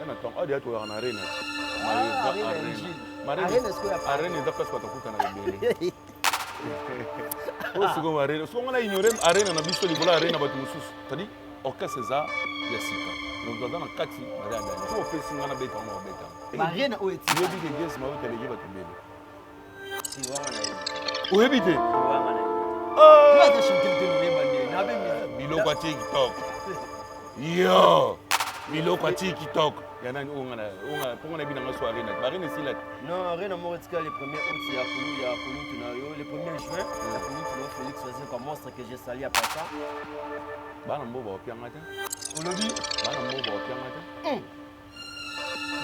un attends, ah, tu es en arène. Arène, est presque pas tout en arène. Oh, c'est arène. Si on a ignoré arène, on a vu que l'arène a battu Moussous. C'est-à-dire, orchestre César, il y a Sika. Donc, dans la Kati, madame, on fait signe à Beta, on va Beta. Arène, où est-il? Il y a dit que Guess m'a délégué à tomber. Si, voilà. Où habitez? Ah, je suis de Biloko à TikTok. Yo! Biloko à TikTok. Il y en a pour bien dans la soirée. Marine est là. Non, rien à Moritzka, les premiers août, il y a Koulou, les premiers juin, il y a Koulou, Félix faisait comme monstre que j'ai sali après ça. Bah, on va au pied matin. On l'a dit? Bah, on va au pied matin.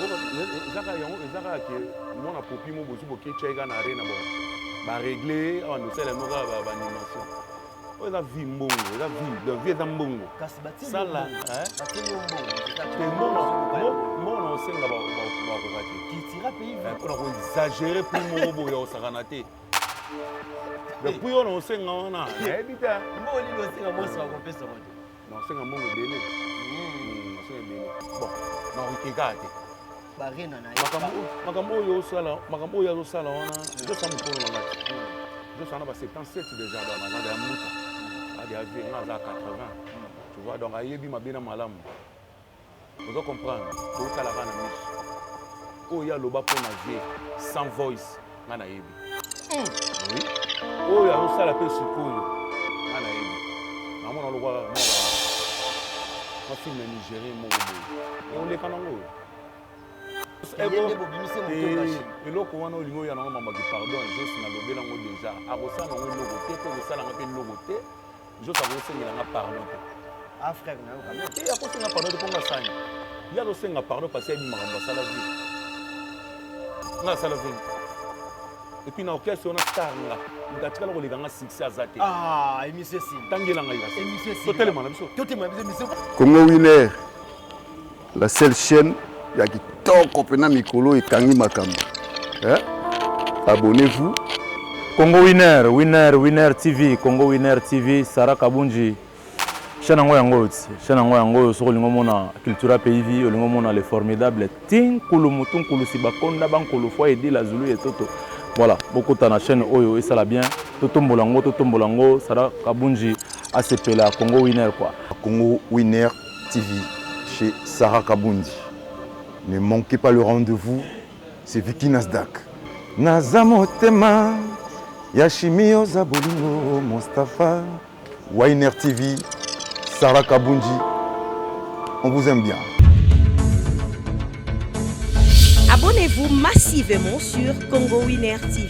Ezaka ke mona popi mo bozu boke chega na arena bon ba régler on sait les mora ba animation o za vie mbongo za vie de vie za mbongo ça là hein mon senga ba kokati qui tira pays pour ko exagérer pour mo bo yo sakanate depuis on senga ona ebita mboli lo senga mo sa ko pesa mo non senga mbongo dele senga dele bon non ikigate makambo oyo azosala wana josa mokolo na ngati josa na ba 77 déjà banaza ya muta adi ave nga aza 80 tu vois donc ayebi mabe na malamu ozo comprendre totalaka na miso oyo aloba mpo na vie sans voice nga nayebi oyo azosala mpe sikoyo nga nayebi namona lokwa mafilme nigérien moko boye oleka nango oyo eloko wana olingi oya nango mamaki pardon jos nalobi nango déjà akosala nango eloko te mpe kosalanga mpe eloko te jos akosengelanga pardon te akosenga pardon te mpo nga sani ye azosenga pardon parce ayebi makambo asala vie nga asala vie epuis na orchestre wana star nga moto atikala kolekanga succès aza te tangelanga totelema na biso Congo Winner, la seule chaîne ya kitoko pena mikolo ekangi makambo. Abonnez-vous. Congo Winner TV, Congo Winner TV, Sarah Kabunji. Chaîne yango soko lingo mona cultura pays olingo mona le formidable Tin Kulumutung Kulusibakonda Bankolo fois aider la Zulu et Toto. Voilà, beaucoup de chaîne oyo et ça la bien. Toto Mbolango, Sarah Kabunji ACP la Congo Winner quoi. Congo Winner TV chez Sarah Kabunji. Ne manquez pas le rendez-vous, c'est Vicky Nasdaq. Nazamotema, Yashimio Zabolino, Mustafa, Winner TV, Sarah Kabunji. On vous aime bien. Abonnez-vous massivement sur Congo Winner TV.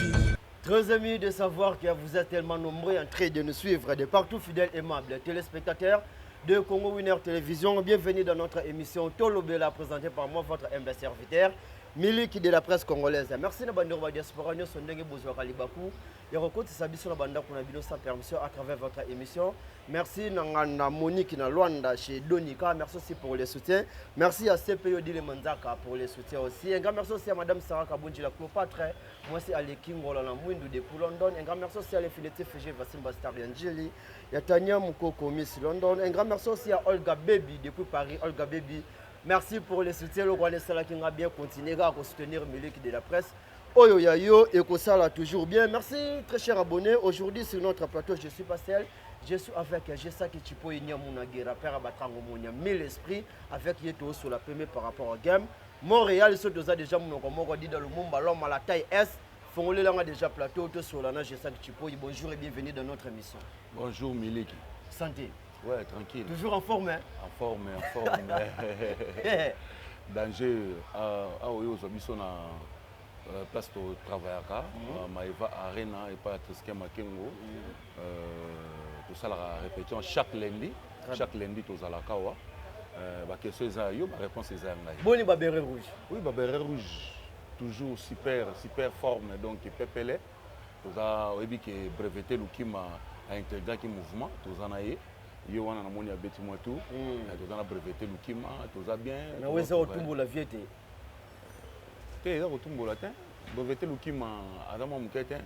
Très amis de savoir que vous êtes tellement nombreux en train de nous suivre de partout, fidèles aimables téléspectateurs de Congo Winner Télévision. Bienvenue dans notre émission Tolobela, présentée par moi, votre humble serviteur, Miliki de la presse congolaise. Merci de la diaspora, nous sommes besoin de Libakou. Et recoute Sabiso la bande qu'on a vu sans permission à travers votre émission. Merci à Monique na Luanda chez Donika. Merci aussi pour les soutiens. Merci à CPO Dile Manzaka pour les soutiens aussi. Un grand merci aussi à Madame Sarah Kabunji la Cléopâtre. Moi c'est à l'équipe Rolanda Mwindu depuis London. Un grand merci aussi à l'infinité FG Vassim Bastariangeli. Il y a Tania Moukoko Miss London. Un grand merci aussi à Olga Baby depuis Paris. Olga Baby. Merci pour les soutiens. Le roi de Salah qui a bien continué à soutenir Miliki de la presse. Oyo Yayo et Kosala toujours bien. Merci très chers abonnés. Aujourd'hui sur notre plateau, je suis pas seul. Je suis avec Jessaki Chipo Inia Mounagera, Père Abatrango Mounia, 1000 esprits, avec Yeto sur la première par rapport au game. Montréal, ils sont déjà Mounagomoko dit dans le monde, l'homme à la taille S. Fongolé là, déjà plateau, sur la nage Jessaki Chipo. Bonjour et bienvenue dans notre émission. Bonjour Miliki. Santé. Ouais, tranquille. Toujours en forme, hein? En forme. Danger, place de travail à Maïva Arena et pas Triskel Makengo. Tout ça la répétition chaque lundi. Chaque lundi, tout ça la kawa. La réponse est ça. Bon, babéré rouge. Oui, babéré rouge. Toujours super forme. Donc, pépélé. Tout ça, oui, qui breveté le qui m'a intégré qui mouvement. Tout ça, yo wana na moni ya beti moi tout tout a breveté le kima tout ça bien na weza otumbo la viete te za otumbo la tin breveté le kima adama mukete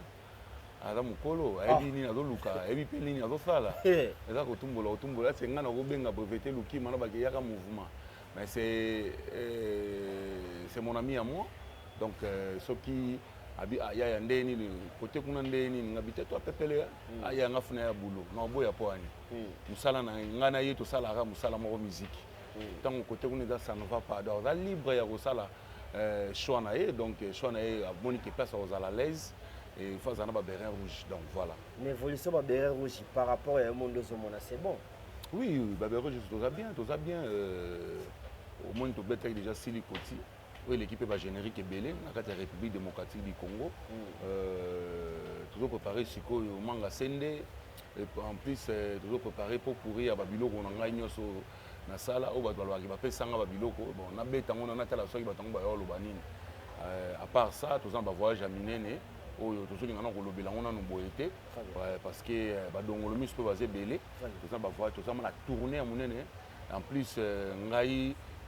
adamu kolo ebi ni azoluka ebi pe ni azosala eza otumbo la senga na ko benga breveté le kima na ba yaka mouvement mais c'est mon ami à moi. Donc, ce qui il y a un côté qu'on a un habité toi pepele il y a un affaire à boulot non boya poani musala na ngana yeto sala ra musala mo musique tant côté qu'on est ça ne va pas donc libre ya ko sala choix na ye donc choix na ye a monique place aux à la l'aise et il faut ça na ba béret rouge donc voilà mais l'évolution ba béret rouge par rapport à monde de Zomona c'est bon oui ba béret rouge tout ça bien au moins to bête déjà silicoti. Oui, l'équipe est générique et belé, dans la République démocratique du Congo. Toujours préparé au manga Sende. Et en plus, toujours préparé pour pourrir à Babiloko. On a gagné sur la salle où on va faire ça à Babiloko. On a bête, on a la soirée, on a à part ça, tous on va voyage à Minene. Tous ceux qui ont été parce que le muscle peut baser belé. Tous on va tourner à Minene. En plus,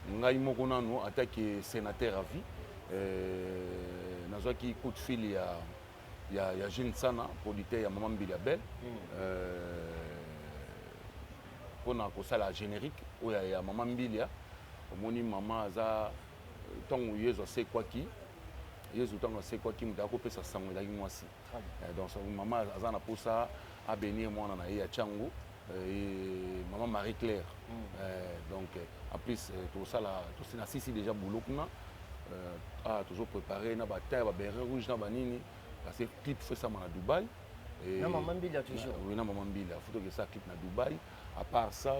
ngai moko nano attaqué sénateur à vie nazwa ki coup de fil ya jeune sana producteur ya maman Bilabel pona ko sala générique o ya maman Bilia omoni maman aza tongo yezo se quoi qui yezo tongo se quoi qui mutako pesa sango la ngwasi donc maman aza na posa a bénir moi na ya chango et maman Marie-Claire donc en plus tout ça là tout c'est ici déjà boulot a toujours préparé na bataille ba béret rouge na banini parce que clip fait ça à Dubaï et na maman Bila toujours oui na maman Bila photo que ça clip na Dubaï à part ça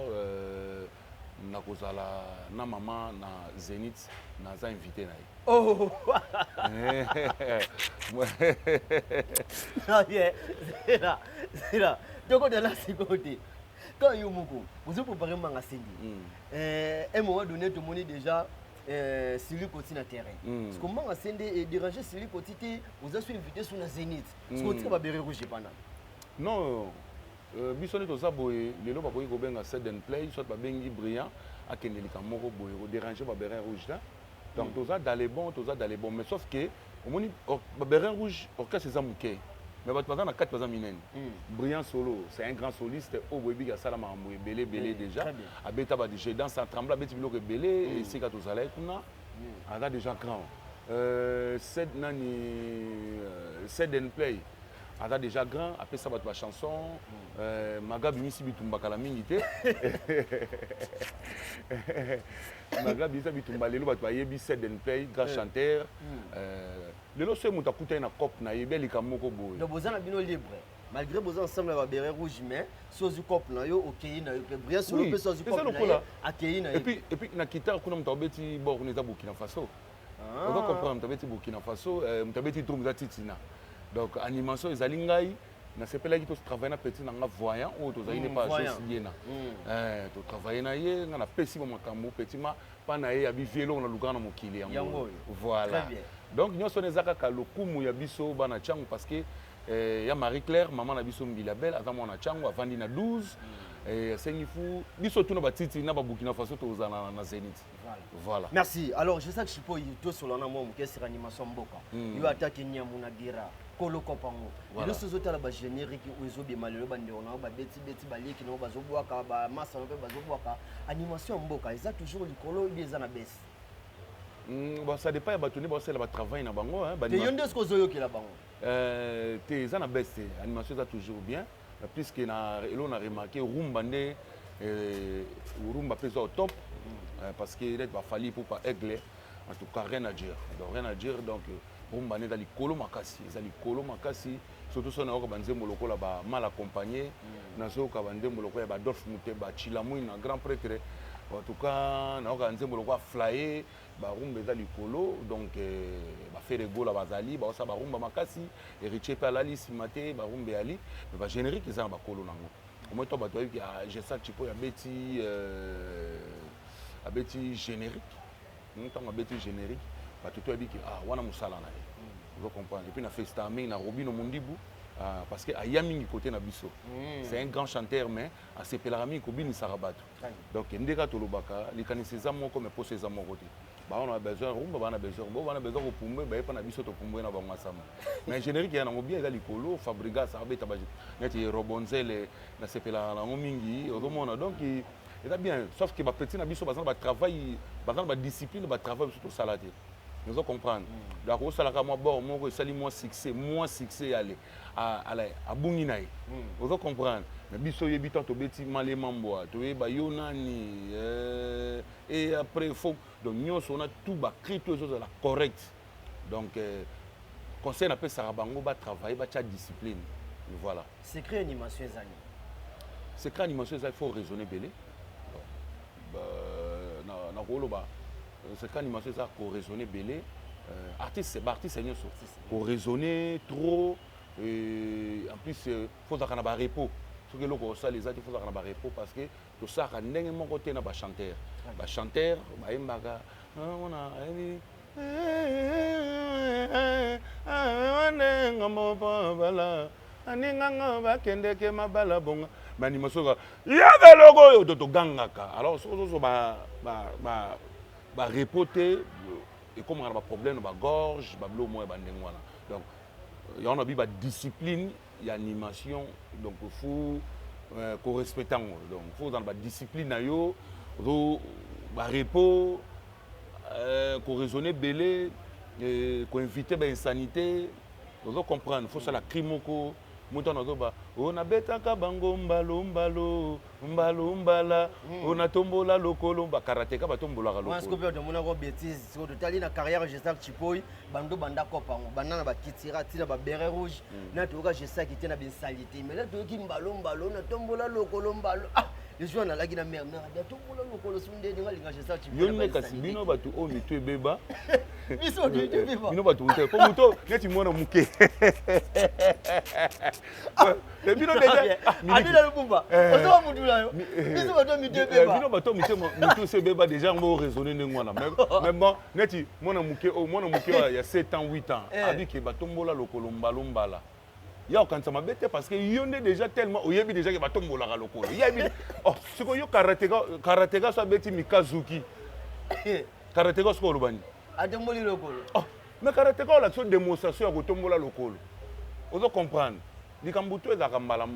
na kozala na maman na Zénith na za invité na oh ah bien c'est là donc de là c'est côté quand Yomoko, vous avez préparé un Sendi. À un moment donné, tout le monde déjà Sili Koti na terrain. Parce que Manga Sendi est dérangé Sili Koti, vous avez invité sur la Zénith. Est-ce que vous avez rouge pendant? Non, Bissonné to Zaboé, les lois pour y a set and play, soit Babengi brillant, à Kenelika Moro Boy, déranger Babérin rouge là. Donc tout ça dans les bons, mais sauf que au moment Babérin rouge, orchestre c'est Zamouké. Mais pendant la 4 minutes, Brillant Solo, c'est un grand soliste. Au Webi, Salama Belé déjà. À Beta Badije, dans sa tremble, à Beti Bilo Belé, et c'est qu'à tous les coups, on a déjà grand. C'est and play. On a déjà grand, après ça va être ma chanson. Magab Misi Bitumba Kalamingité. Magab Misi Bitumba Lelo, va yebi set and play, grand chanteur. Le lot c'est mon takuta na cop na yebeli kamoko boy. Donc vous avez bien libre. Malgré vos ensemble avec béret rouge mais sur du cop na yo OK na yo Brillant Solo peut sur du cop na accueillir na. Et puis na guitare kuna mtabeti bord neza Burkina Faso. On va comprendre mtabeti Burkina Faso mtabeti Trumza Titina. Donc animation ezali ngai na sepela ki to travailler na petit na nga voyant ou to zali ne pas associé na. To travailler na ye na pesi makambo petit ma pa na ye abi vélo na lugana mokili yango. Voilà. Donc nous sommes les lokumu ya biso bana changu parce que ya Marie-Claire maman na biso Bilabel avant mon changu avant na 12 et sengifu biso tuna batiti na ba Burkina Faso to uzana na Zénith. Voilà. Merci. Alors je sais que je suis pas tout sur l'ana mo que c'est animation mboka. Yo attaque nyamuna gira kolo kopango. Le sozo tala ba générique ozo bi malelo bande on ba beti baliki no ba zobwaka ba massa no ba zobwaka animation mboka ils a toujours le colo des na baisse. Bon, ça dépend de bâtonner, bon, c'est le travail na bango. Tu y a des choses qui la bango. T'es en baisse, l'animation ça toujours bien. Plus que na, on a remarqué rumba né, rumba plus au top, parce que il va falloir pour pas aigle, en tout cas rien à dire. Donc rien à dire, donc rumba né dans les colo makasi, dans les colo makasi. Surtout si on a un moloko là-bas mal accompagné, na so kabande moloko ba Dolph Muteba, Chilamouine, un grand prêtre. En tout cas, on a un flyer, rumba dans likolo, donc faire des goals à Bazali, ça rumba makasi, héritier Palali, Simate, rumba Ali, mais générique ils ont bakolo nango. Au moins toi j'ai ça tipo ya beti générique. Nous temps beti générique, ba tout abi ki wana musala na. Vous comprenez. Et puis na festamé na Robino Mondibu. Parce que Ayami côté na biso, c'est un grand chanteur mais à ses pélarami kobini sarabatu. Donc ndeka tolobaka, les caniseza moko mais posé za moko côté. Bah on a besoin rumba, on a besoin de pumbe, bah pas na biso to pumbe na bango sama. Mais générique ya na bien za likolo, Fabriga sarabeta ba net robonzele na ses pélarami mingi, au monde donc c'est bien sauf que petit na biso bazana ba travail bazana ba discipline ba travail surtout salade nous allons comprendre donc au salaka moi bon moi sali moi succès aller à bunginaï vous allez comprendre mais biso yebi tant to beti malé mamboa to yeba yonani et après il faut donc nous on a tout ba créer tout choses la correct donc conseil appelle Sarabango ba travailler ba cha discipline voilà secret animation zani secret animation il faut raisonner belé na rolo ba secret animation ça pour raisonner belé artiste c'est nyoso pour raisonner trop en plus faut avoir un repos ce que l'on ça les artistes faut avoir un repos parce que tout ça quand ndenge mon côté na ba chanteur ba imbaga on a aninganga bakendeke mabala bonga animation ya logo yo to gangaka alors so ba repoter et comme on a un problème ba gorge ba blo mo ba ndengwana donc il y a une discipline il y a animation donc il faut qu'on respecte donc il faut dans la discipline yo ba repos qu'on raisonner belé qu'on éviter ba insanité vous comprendre il faut ça la crimoko mutu anazoba onabetaka bango mbalo mbala onatombola lokolo bakarateka batombolaka lokolo parce que peut tomona ko bêtise so totali na carrière Jessak Chipoy bando banda kopango banana bakitira tina ba beret rouge na toka Jessak kitena bin salité mais là toki mbalo onatombola lokolo mbalo les gens na lagi na merde na tombola lokolo sunde ninga linga Jessak Chipoy yonne kasi bino batu o mitu ebeba biso de beba bino batu te ko muto neti mwana muke bino déjà adila lubumba ozo mudula yo biso bato mitu ebeba bino bato mitu se beba déjà on va raisonner ngwana mais bon neti mwana muke il y a 7 ans 8 ans abi ke batombola lokolo mbala ya okanisa mabe te parce que yonde déjà tellement oyebi déjà ke batombolaka lokolo yebi oh siko yo karateka so abeti Mikazuki karateka so olobani atomboli lokolo oh mais karateka la so démonstration ya kotombola lokolo ozo comprendre likambuto ezaka mbala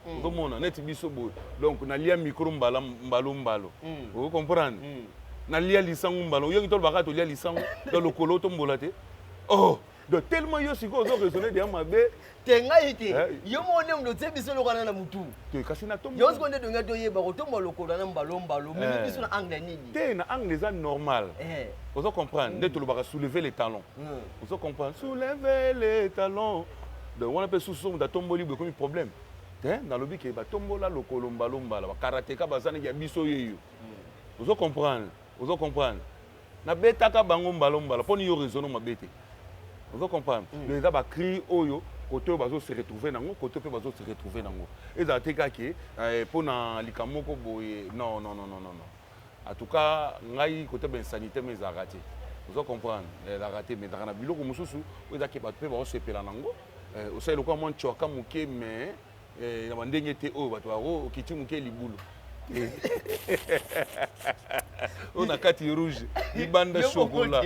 ozo neti biso boy donc na lia micro mbalo ozo comprendre na lia lisangu mbalo yo kitolo baka to lia lisangu do lokolo tombola te oh donc tellement yo siko ozo raisonner de mabe tenga ite yo mone mdo tse biso lokana na mutu te kasi na tombo yo skonde donga to yeba ko tombo lokolo na mbalo mais biso na angle nini te na angle ça normal ozo comprendre nde to lobaka soulever les talons ozo comprendre soulever les talons donc on appelle sous da tomboli be comme problème dans le but que ba tombola lokolo mbalo ba karateka bazana ya biso yeyo ozo comprendre na betaka bango mbalo poni yo raisonner mabete ozo comprendre les ba cri oyo côté bazo se retrouver nango côté pe bazo se retrouver nango et za teka ke pona likamoko boye non en tout cas ngai côté ben sanité mais za raté ozo comprendre la raté mais dans na biloko mususu oza ke ba pe ba sepela nango osali lokwa mwa ntioka moke mais na bandenge te oyo bato baro okiti moke libulu oyo na kati rouge libanda chokola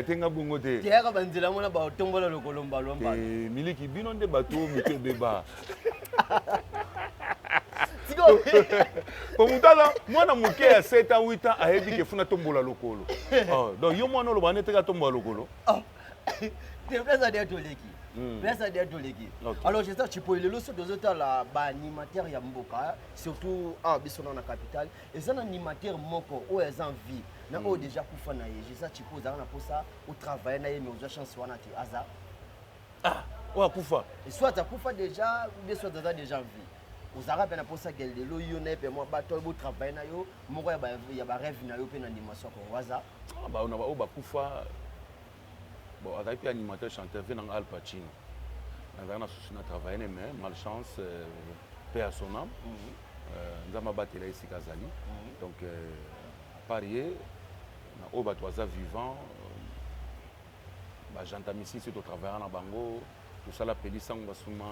tenga bongo te teyaka banzela mona baotombola lokolo mbalo miliki bino nde bato oyo mito ebeba po mutala mwana moke ya 7 ans 8 ans ayebi ke funa tombola lokolo donc yo mwana oloba nde teka tombola lokolo te place de toleki place de toleki alors Jessak Chipoy le loso dozota la ba animateur ya mboka surtout biso na capitale et ça animateur moko o ez en vie na o déjà kufa na ye Jessak Chipoy za na posa au travail na ye mais aux chance wana ti aza o akufa et soit akufa déjà ou bien soit déjà en vie ozara pe na posa gel de lo yo na pe moi bato bo travail na yo moko ya ba rêve na yo pe na animation ko waza ba ona ba o bakufa. Bon, avec animateur chanteur venant Al Pacino. On a travaillé mais malchance paix à son âme. Nous avons battu là ici Kazali. Donc à parier, on a battu vivant. J'entame ici c'est au travail en Bango. Tout ça la pédie sans basuma.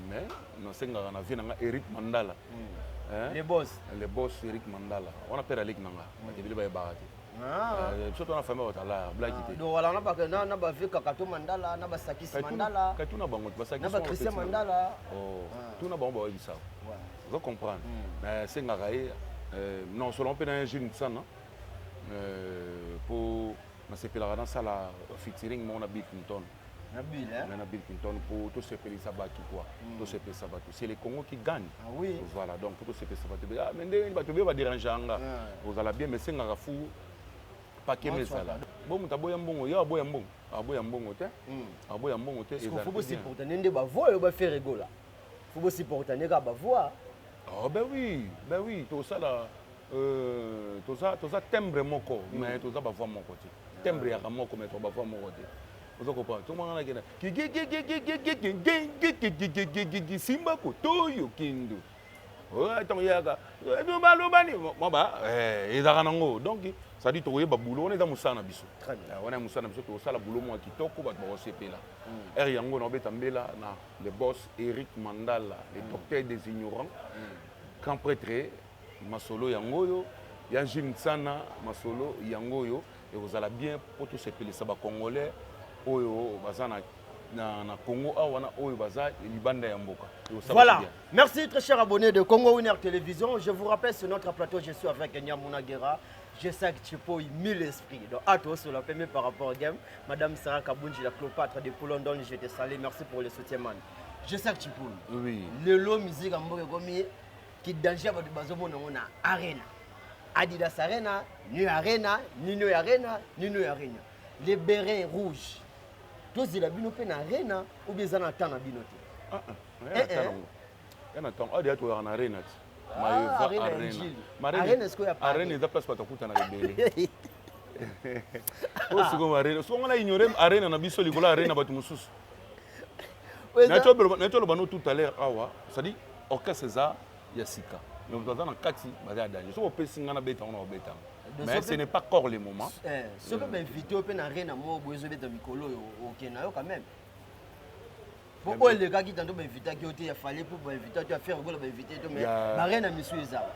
Mais nous sommes en vie dans Eric Mandala. Les boss Eric Mandala. On appelle Eric Nanga. Il va y avoir. Surtout na famille otala blague ité do wala na ba veka kato mandala na ba sakisi mandala katuna bango ba sakisi na ba Christian mandala tuna bango ba webisa Vous comprenez? C'est ngaraye. Non, selon pe na jeune sana. Pour na sepela dans ça la featuring mon Bill Clinton. Nabil, hein? On a Bill Clinton pour tout sepeler sabaki quoi. Tout sepeler sabaki. C'est les Congo qui gagnent. Ah oui. Voilà, donc pour tout sepeler sabaki. Ah, mais ndé ba tobe ba déranger anga. Vous allez bien mais c'est ngara fou. Paquet mais ça là. Bon mutaboya mbongo, ya boya mbongo. Aboya mbongo te. Aboya mbongo te. Il faut aussi supporter nende ba voix et ba faire rigola. Faut aussi supporter nega ba voix. Oh ben oui, tout ça là. Tout ça timbre moko, mais tout ça ba voix mon côté. Timbre ya moko mais tout ba voix mon côté. Vous comprenez? Tout le monde a dit Simba Kotoyo Kindu. Ouais, tant yaga. Donc, ça dit que boulot, on est dans Moussana Bissou. Très bien. On est à Moussana Bissou, tout ça, le boulot, moi qui toque, on va se payer là. Et Yango, on est le boss Eric Mandala, le docteur des ignorants, grand prêtre, Masolo Yangoyo, Yajin Sana, Masolo Yangoyo, et vous allez bien pour tous ces pays, ça va congolais. Voilà, merci très chers abonnés de Congo Winner Télévision. Je vous rappelle sur notre plateau, je suis avec Nyamuna Guerra. Je sais que tu peux y mille esprits. Donc, à toi, sur la première par rapport au game, Madame Sarah Kabunji, la Cléopâtre de Poulondon, je te salue. Merci pour le soutien, man. Je sais que tu peux. Oui. Le lot musique en mode qui danger de bazomo on a arena. Adidas Arena, New Arena, Nino Arena, Nino Arena. Les bérets rouges. Tous les bino pe na arena ou bien ça na temps na bino te. Arena est-ce qu'il y a pas arena est place pour ta na rebelle. Oh c'est comme arena. So on a ignoré arena na biso likolo arena batu mususu. Nato bano tout à l'heure awa, ça dit orchestre ça yasika. Mais vous avez dans kati baza danger. So pe singa na beta on beta. Mais ce n'est pas encore le moment. Si on peut inviter au Pénarène à moi, vous avez des micros au Kenya quand même. Pourquoi les gars qui t'ont invité, il fallait pour inviter, tu as fait rigoler, inviter, mais la reine a mis sur les arbres.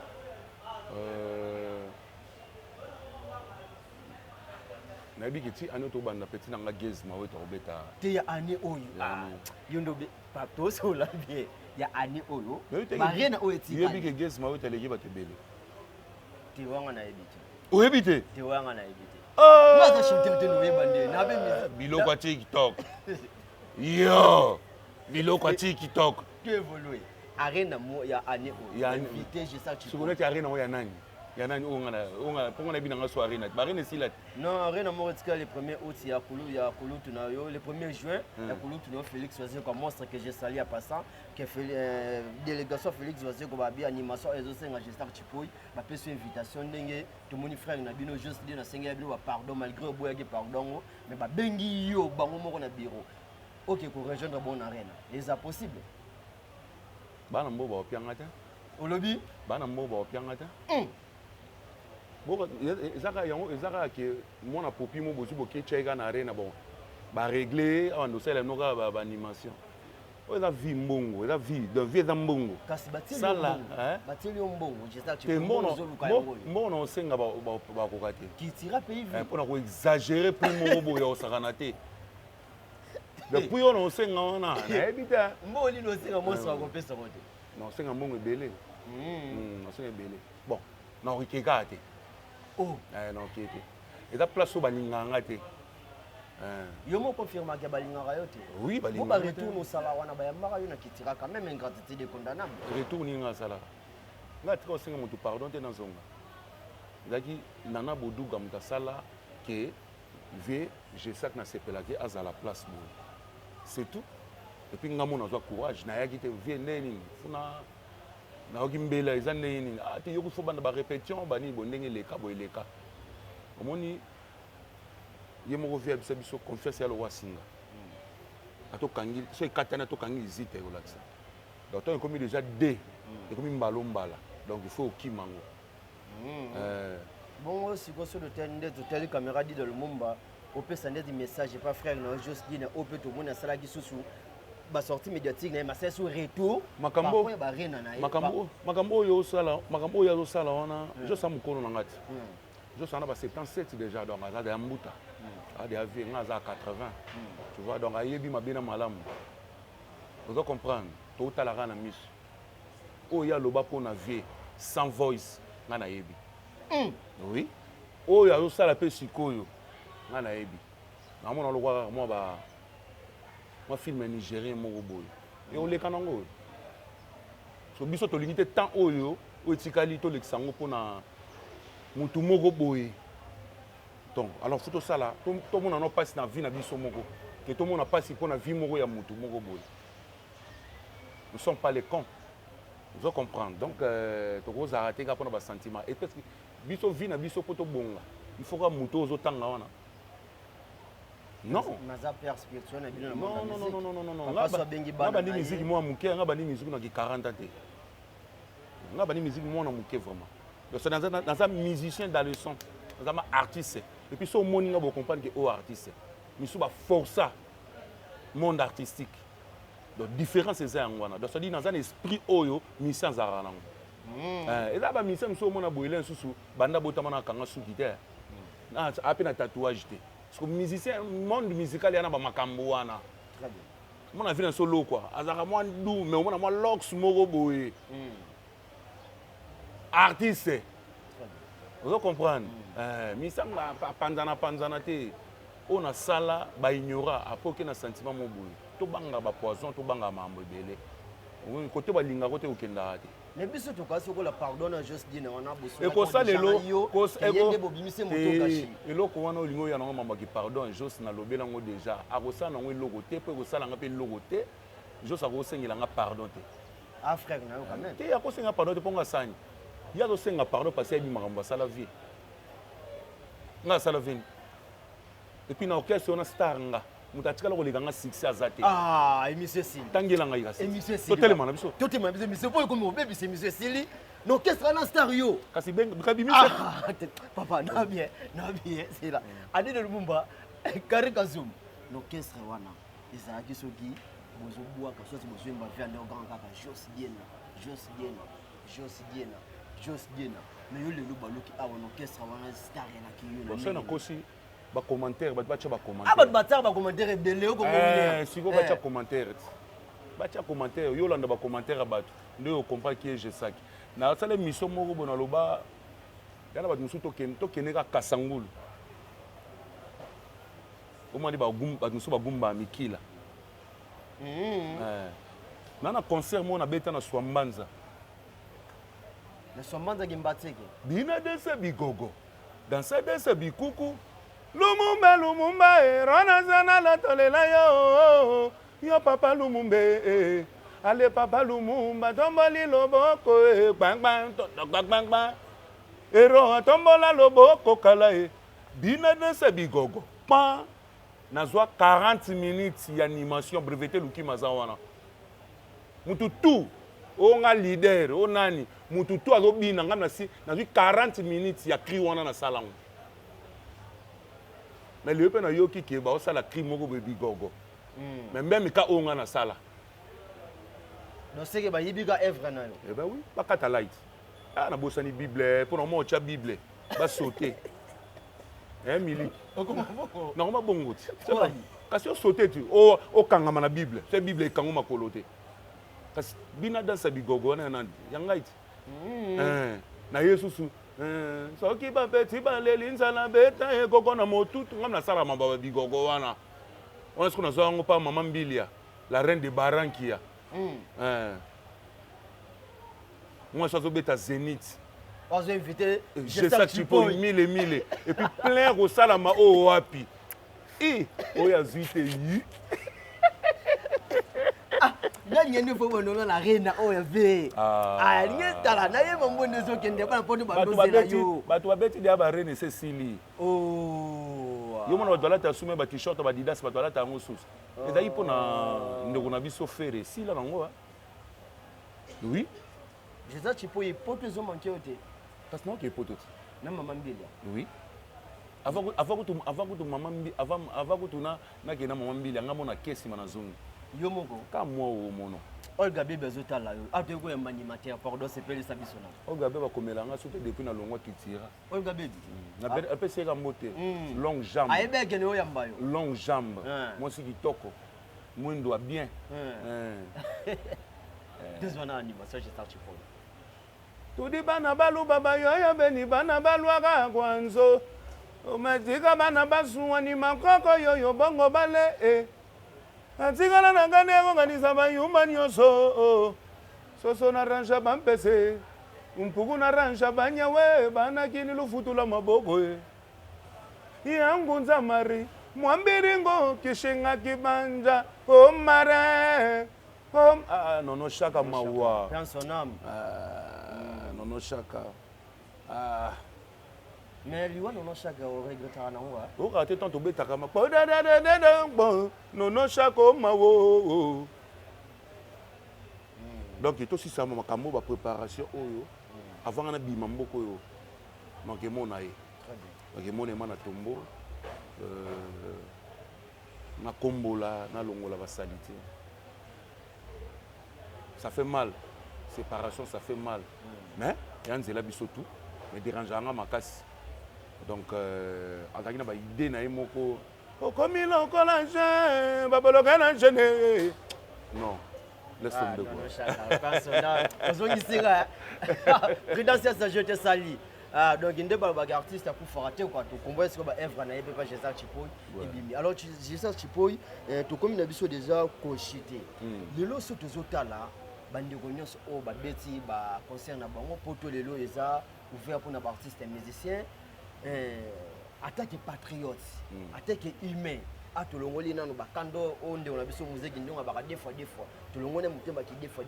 Nabi kiti ane to banda petit na ngagez ma weto beta. Te ya ane oyo. Yondo be pato so la bien. Ya ane oyo. Ma reine oyo ti. Yebi ke gez ma weto legi ba te bele. Te wanga na ebiti. O ebite. Te wanga na ebiti. Moi ça chanter de nous bande na be mi. Biloko a TikTok. Yo. Biloko a TikTok. Tu évolues. Arena mo ya ane oyo. Ya invité je sais tu. Ce qu'on est arena o ya nani? Ya nani onga pour on a bien dans soirée na. Barine si là. Non, arena mo retika le 1er août ya Kulu tunayo, le 1er juin ya Kulu tunayo Félix Oazé comme monstre que j'ai sali à passant que délégation Félix Oazé ko ba bi animation ezo senga gestar chipoy ba peso invitation ndenge to moni frère na bino juste dit na senga bino ba pardon malgré boya ge pardon mais ba bengi yo bango moko na bureau. OK ko rejoindre bon arena. Est-ce possible? Bana mbo ba opianga ta. Olobi? Bana mbo ba opianga ta. Bon, ezaka que mon apopi mo bozu boké tchega na arena bon. Ba régler on do sele no ka ba animation. O eza vie mbongo, eza vie, de vie za mbongo. Kasi batili sala, hein? Batili mbongo, j'espère que tu peux mon senga ba kokate. Qui tira pays vie. Pour na exagérer plus mo bo ya osakana te. Depuis on senga ona, na ebita. Mboli no senga mo sa ko pesa kote. Non senga mbongo ebele. Non senga ebele. Bon, na okeka te. Oh, non, ok. Et la place où balinganga te. Yo mo confirme que balinganga yo te. Oui, balinganga. Bo ba retour no sala wana ba yamaka yo na kitira quand même ingratitude de condamnable. Retour ninga sala. Nga tika osenga mutu pardon te na zonga. Zaki nana boduga muta sala que ve je sais que na sepela que à la place bo. C'est tout. Et puis ngamo na zo courage na yaki te vie neni funa na okimbela eza neni ate yo kuso banda ba répétition bani bondenge leka boeleka omoni ye moko via biso confiance ya lo wasinga ato kangi so ekatana to kangi zite ko laksa donc to komi déjà D et komi mbalo mbala donc il faut kimango bon si ko so de tende to tele caméra dit de Lumumba au peut sender des messages pas frère non juste dit au peut tout monde na sala ki susu ba sortie médiatique na c'est sur retour makambo yo sala makambo yo sala wana je sa mukono na ngati je sana ba 77 déjà donc azada ya mbuta ade avi ngaza 80 tu vois donc ayebi mabina malamu vous comprendre to talara na miso oyo aloba mpona vie sans voice nga nayebi oui oyo azosala mpe sikoyo nga nayebi namona lokola mwa film ya nigérien moko boye e oleka nango oyo so biso tolingi te temps oyo etikali tolekisa yango mpona motu moko boye donc alors fo tosala tomona no mpasi na vie na biso moko ke tomona mpasi mpona vie moko ya motu moko boye nous sommes pas les cons vous comprendre donc tokozala te kaka mpona basentiment et parce que biso vie na biso mpo tobonga il faut ka motu ozotanga wana non nga bandi musique mwa moke nga bandi musique naki 40 ans te nga bandi musique mwana moke vraiment donc naza musicien dans le son naza ma artiste et puis so omoni nga bocomprendre ke o artiste misu baforça monde artistique donc différence eza yango wana donc cedi naza na esprit oyo musicien azalaka nango eza bamusicien misu omona boyele lisusu banda botama na kanga suki te ape na tatouage te parce que musicien monde musical yana bamakambo wana mona vi na solo quoi azalaka mwa ndu mais omona mwa lox moko boye artiste ozo comprendre musicien panzana te oyo nasala baignora apoke na sentiment mo boye tobanga bapoison tobanga mambo ebele kote balingako te okendaka te mais biso tokasi okola pardon na juste dine wana ekosala eloko wana olingi oya nango mamaki pardon jos nalobela yango déjà akosala nango eloko te mpo ekosalanga mpe eloko te jos akosengelanga pardon te frère nayo quand même te akosenga pardon te mpo nga asani ye azosenga pardon parce ayebi makambo asala vie nga asala vie et puis na orchestre wana star nga moto atikala koleka nga succès aza te émission esili tangelanga yikasi émission esili totelema na biso totelema na biso émission mpo ekomi obebisa émission esili na orchestre wana star yo kasi bikabimise papa na bien c'est là adine lumumba kari kazum na orchestre wana ezalaki soki bozobwaka soki bozoyemba vi ande oganga kaka jos diena mais yo lelo baloki awa na orchestre wana star yanaki yo na kosi bacommentaire bato batya bato bataka bacommentaire ebele siko batya commentaire batya commentaire yo olanda bacommentaire ya bato nde okomprend ki egesaki nasala émission moko bo naloba yana bato mosusu tokende kaka kasangulu omoni bato mosusu bagumba ya mikila nana concert moko nabeta na swambanza gimbateke bina dese bigogo dansa dese bikuku lumumba rona zana la tolela yo papa lumumbe ale papa lumumba tomboli loboko bang ero tombola loboko kala bina dese bigogo pa nazwa 40 minutes ya animation breveté lukima za wana mutu tu onga leader onani mutu tu azobina nga nazwi 40 minutes ya cri wana na salango mais le pe na yoki ke ba osala cri moko be bigogo mais même ka onga na sala donc c'est que ba yibika œuvre na yo ben oui ba kata light na bosani bible pour na mo cha bible ba sauter mili na ngoma bongo ti kasi o sauter tu o kangama na bible c'est bible kangoma kolote kasi bina dansa bigogo na nandi yangaiti na yesusu soki bapeti baleli nzala beta ekoko na motutu ngam nasala mamba bigogo wana siku nazwa yango mpa mama mbilia la reine de barankia mwasi azobeta zénith invité Gesa Chipo mille et puis plein kosalama oyo wapi oyo azwi te yi nanyeni fo bonono na reina oyo ve linge tala na ye mbonde ezokende bana poto bandozela yo bato babeti dia barene esesili yo mona bato balata asume bat-shirt badidas bato balata yango susu ezali mpo na ndeko na biso fere esila nango oui Gesa Chipo ye poto ezomanke yo te kasi naoke poto te na mama mbilia oui avant kutu nakenda mama mbili anga mona kesima na zongi yo moko ka mwa o mono Olga Bebe azotala yo ate ko yamba animateur pardon sepelisa biso na Olga Bebe bakomela nga sote depuis na longwa kitira Olga Bebe na apesi ka mbote longue jambe ayebeke ne oyamba yo longue jambe mwasi kitoko mwindo wa bien Deux ans d'animation, j'ai sorti pour. Tudi bana balu baba yoyo beni bana balwaka kwanzo. Omatika bana basuwa ni makoko yoyo bongo bale. Atikala na ngane nganisa bayumba nyoso. Soso na ranja bampese. Umpuku na ranja banyawe bana kini lufutula maboko. Yangu nzamari mwambiringo kishinga kibanja omare. Nono Chaka mawa. Dans son âme. Nono Chaka. Mais lui, Nono Chaka, on regrette un an. On a été tant au bêta comme Nono Chaka mawa. Donc, il y a aussi ça, ma préparation. Avant, on a dit Mamboko. Donc, il y a mon aïe. Donc, il y a mon aïe, na tombo. Na kombola, na longola, va salité. Ça fait mal. Séparation, ça fait mal. Mais, il y a un zéla bisotou, mais dérangeant ma casse. Donc, en tant que idée, na imoko, comme il a encore l'engin, babaloga l'engin. Non, laisse tomber. Présidentiel, ça je te salue. Donc, il y a des artistes qui font rater quoi. Tu comprends ce que Evra n'a pas Jésus Chipoy et Bimi. Alors, Jésus Chipoy, tu comme il a déjà conchité. Le lot sur tous autres là. Bandi Gonyos au Babeti, concert na bango, poto lelo eza ouvert pour les artistes et musiciens. Attaque patriote, attaque humain. A tout le monde est dans le bakando, on a besoin de musique, on a des fois. Tout le monde est des fois.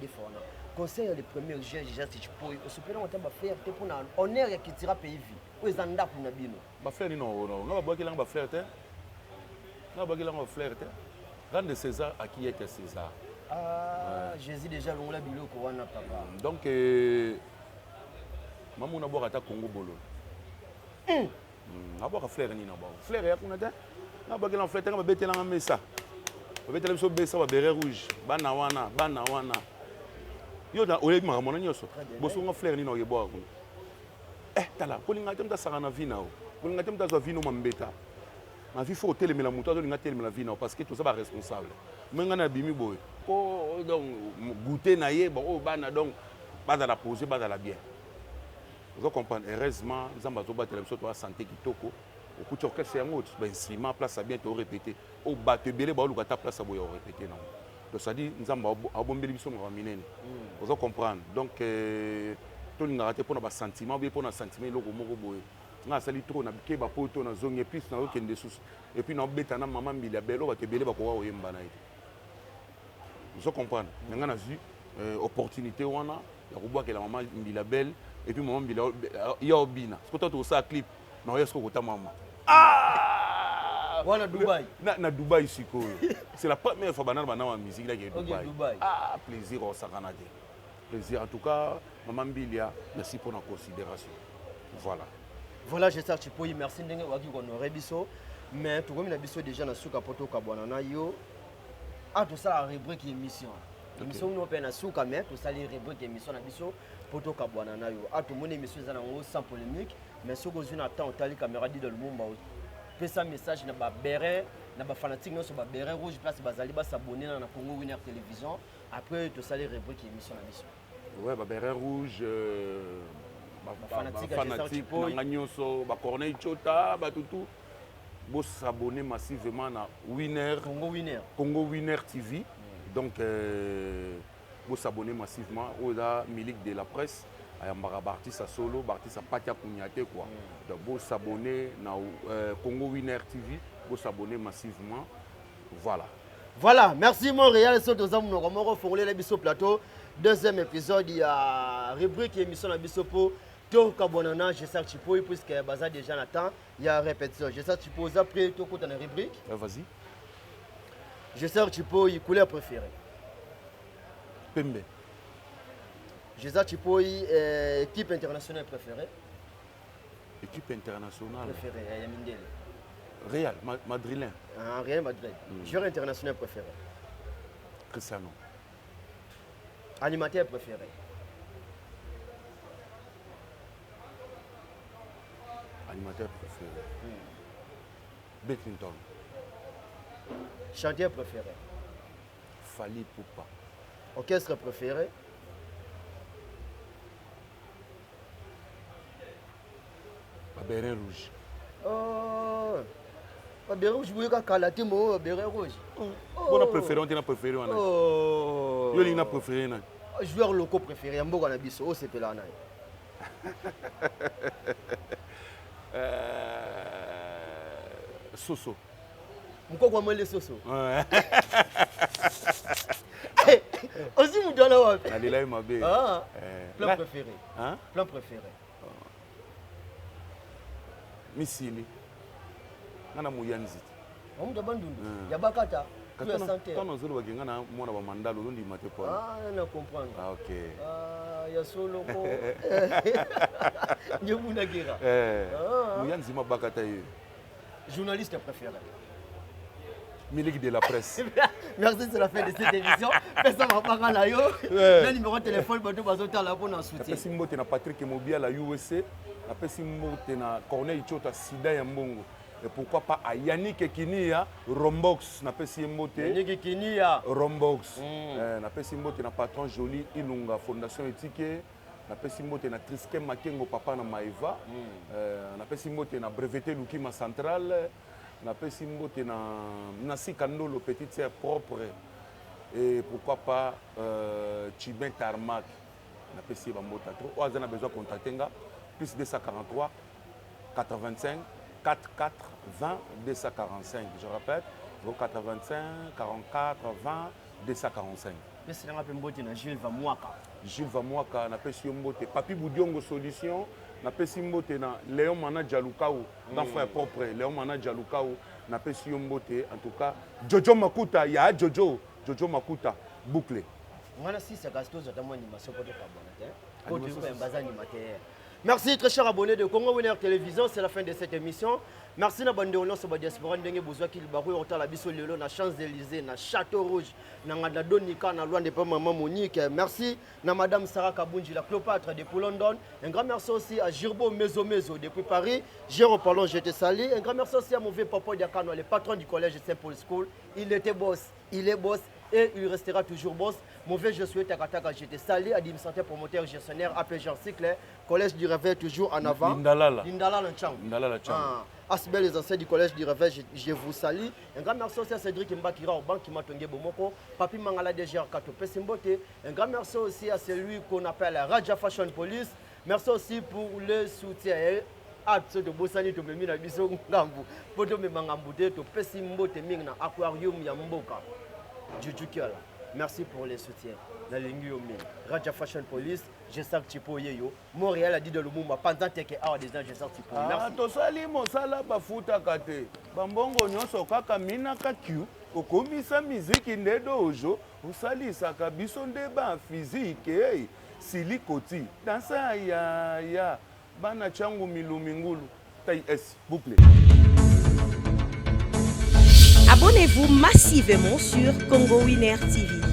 Concert les premiers jeunes, déjà si tu peux, au super on t'a faire pour on est qui tira pays vie. Où est anda pour nabino? Ba frère non, on va boire qui l'ang ba frère te. On va boire qui l'ang ba frère te. Grande César à qui était César. Jésus déjà l'on l'a bilo ko wana papa. Donc maman na boire à Congo bolo. Na boire frère ni na ba. Frère ya kuna te. Na boire qui l'ang frère te ba beté l'ang mesa. Ba beté l'ang so besa ba béret rouge. Bana wana. Yo da ole ma mona nyoso. Boso nga frère ni na yeboa kuna. Tala, ko linga temta saka na vina o. Ko linga temta zo vino mambeta. Ma vie faut télémela muto zo linga télémela vina parce que tout ça va responsable. Menga na bimi boy. Ko donc goûter na ye bon bana donc bada la poser bada la bien. Vous comprenez heureusement nzamba zo batela biso to santé kitoko. Okuti orchestre yango ba instrument place à bien to répéter. O batte belé ba luka ta place à boyo répéter non. Donc ça dit nzamba abombeli biso mo minene. Vous comprendre. Donc to linga raté pour na sentiment bien pour na sentiment loko moko boy. Nga sali trop na bike ba poto na zonge plus na okende sous. Et puis na beta na maman mbila belo ba te belé ba ko wa oyemba na ite. Vous comprenez? Nous avons vu opportunité wana ya ko boire la maman Mbilabel et puis maman Mbila ya obina. Ce que tu as ça clip na yesko ko ta maman. Wana Dubaï. Na Dubaï siko. C'est la première fois banana bana wa musique là qui est Dubaï. Plaisir au Sakanade. Plaisir en tout cas maman Mbilia, merci pour la considération. Voilà. Voilà, j'espère que tu merci ndenge waki ko no rebiso mais tout comme na biso déjà na suka poto ka bwana yo. Tout ça la rubrique émission. Émission nous peine à souka mais tout ça les rubrique émission na biso poto kabwana na yo. Tout mon émission za nango sans polémique mais ce que je n'attends tali caméra dit dans le monde pesa message na ba béret na ba fanatique no so ba béret rouge place bazali ba s'abonner na Congo Winner Télévision après tout ça les rubrique émission na biso. Ouais ba béret rouge fanatique na nyoso ba Corneille Chota ba tutu. Vous s'abonner massivement à Congo Winner TV. Donc, vous s'abonner massivement au Milik de la presse. À Bartis à Solo, Bartis à Patia Kounyate. Donc, vous s'abonner à Congo Winner TV. Vous s'abonner massivement. Voilà. Voilà, merci Montréal. C'est deux hommes, nous avons refondé le Bisso Plateau. Deuxième épisode, il y a rubrique émission à Bissopo. Donc, abonnez-vous, j'espère que tu peux, puisque Baza déjà n'attend, il y a répétition. J'espère que tu peux, après, tu peux dans la rubrique. Vas-y. J'espère que tu peux, y couleur préférée. Pembe. J'espère que tu peux, équipe internationale préférée. Équipe internationale préférée, Yamindele. Real, Madrilène. Real Madrid. Joueur international préféré. Cristiano. Animateur préféré. Animateur préféré. Badminton. Chanteur préféré. Fali Poupa. Orchestre préféré? Béret rouge. Oh, béret rouge, vous avez calaté mon béret rouge. On a préféré, on a préféré. Oh, Yo a préféré. Joueur locaux préféré, Mboga na biso, c'est Pelana. Soso. Pourquoi moi les Soso? Ouais. Aussi vous donnez là. Adela est ma belle. Ah, plan préféré. Hein? Plan préféré. Misili. Nana Mouyanzi. On me demande d'où? Yabakata. Tu es santé. Quand on se voit, on a mon mandat, on dit maté pas. Ah, on comprend. Ah, ok. Ah, ya solo ko. Je vous nagira. Mouyanzi ma bakata. Journaliste préféré. Milik de la presse. Merci, c'est la fin de cette émission. Personne va pas là yo. Le numéro de téléphone pour nous autres là pour nous soutien. Napesi mbote na Patrick Mobia la USA, napesi mbote na Corneille Chota Sida ya Mbongo. Et pourquoi pas à Yannick Kinia Rombox, napesi mbote. Yannick Kinia Rombox. Napesi mbote na patron Joli Ilunga Fondation Éthique. Napesi mbote na Triske Makengo papa na Maeva. Napesi mbote na Breveté Lukima Centrale. Napesi mbote na Nasi Kandolo petite sœur propre. Et pourquoi pas Chibin Tarmac. Napesi bambota trop. On a besoin de contacter plus 243 85 44 20 245. Je répète, 85 44 20 245. Merci à Gilles Vamouaka. Gilles Vamouaka, napesi mbote Papi Boudiongo Solution. Napesi mbote na Léon Mana Djalukao, d'enfant propre. Léon Mana Djalukao, napesi mbote en tout cas Jojo Makuta, ya Jojo Makuta bouclé. Moi si c'est Gaston notamment animation pour Merci très chers abonnés de Congo Winner Télévision, c'est la fin de cette émission. Merci na bande on so ba diaspora ndenge bozwa ki libaru yota la biso lelo na Champs-Élysées na Château Rouge na ngada Donika na Luanda pa maman Monique. Merci na madame Sarah Kabunji la Cléopâtre depuis London. Un grand merci aussi à Girbo Mezo depuis Paris. Jérôme Palon, j'étais sali. Un grand merci aussi à mon vieux papa Diakano, le patron du collège Saint-Paul School. Il était boss, il est boss et il restera toujours boss. Mauvais je souhaite à Kataka, j'étais salé, administrateur, promoteur, gestionnaire, appelé Jean Cycle, collège du Réveil toujours en avant. Indalala. Indalala Chang. Asbel les anciens du collège du Réveil, je vous salue. Un grand merci aussi à Cédric Mbakira au banc qui m'a tongué Bomoko, Papi Mangala DGR Kato Pesimbote. Un grand merci aussi à celui qu'on appelle Raja Fashion Police. Merci aussi pour le soutien. Acte de Bossani to Memi na biso ngambu. Poto me mangambude to Pesimbote ming na aquarium ya Mboka. Juju Kiala. Merci pour les soutiens. Dans les Raja Fashion Police, je sais que tu peux y aller. Montréal a dit de l'Oumba pendant que tu as des gens, je sais que tu peux. Merci. Tosali mosala bafuta kate. Bambongo nyonso kaka mina kakyu. Okomisa miziki ndedo ojo. Usalisa kabiso ndeba physique. Silikoti. Dansa ya. Bana changu milumingulu. Taille S. Bouclé. Abonnez-vous massivement sur Congo Winner TV.